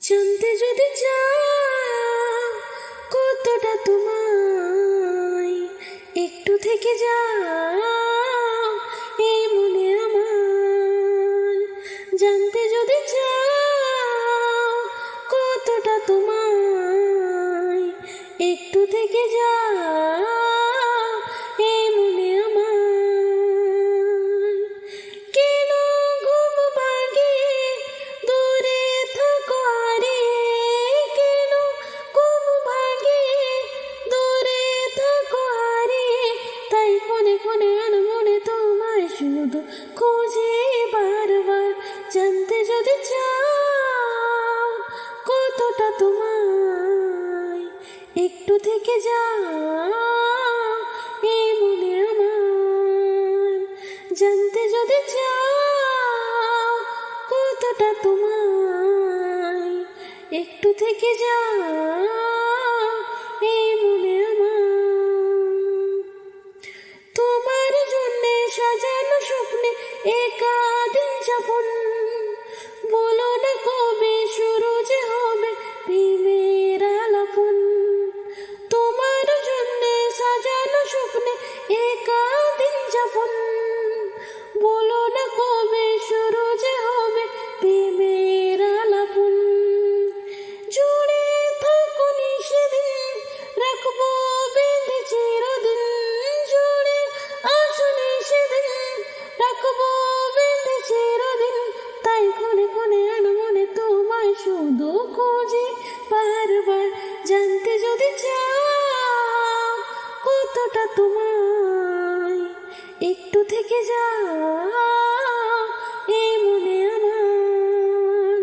জানতে যদি চাও কতটা তোমায়, একটু থেকে যাও এই মনে আমার। জানতে যদি চাও কতটা তোমায়, একটু থেকে যাও এই মনে আমার। কেন ঘুম ভাঙিয়ে দূরে থাকো আরে, কেন ঘুম ভাঙিয়ে দূরে থাকো আরে, তাই ক্ষণে ক্ষণে মনে তোমায় শুধু খুঁজে বারবার। জানতে যদি চাও কতটা তোমায়, একটু থেকে যাও এই মনে আমার। জানতে যদি চাও কতটা তোমায়, একটু থেকে যাও এই মনে আমার। তোমার জন্যে সাজানো স্বপ্নে একা দিন যাপন, বলো না কবে শুরু যে হবে প্রেমের আলাপন। তোমার জন্যে সাজানো স্বপ্নে একা দিন যাপন, বলো না কবে শুরু যে হবে প্রেমের আলাপন। জুড়ে থাকো সেদিন, রাখবো বেঁধে চিরদিন। জুড়ে আসনি সেদিন, রাখবো বেঁধে চিরদিন। তাই ক্ষণে ক্ষণে মনে তোমায় শুধু খুঁজি বারবার। জানতে যদি চাও কতটা তোমায়, একটু থেকে যাও এই মনে আমার।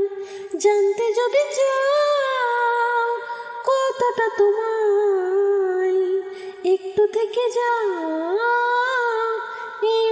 জানতে যদি চাও কতটা তোমায়, একটু থেকে যাও এই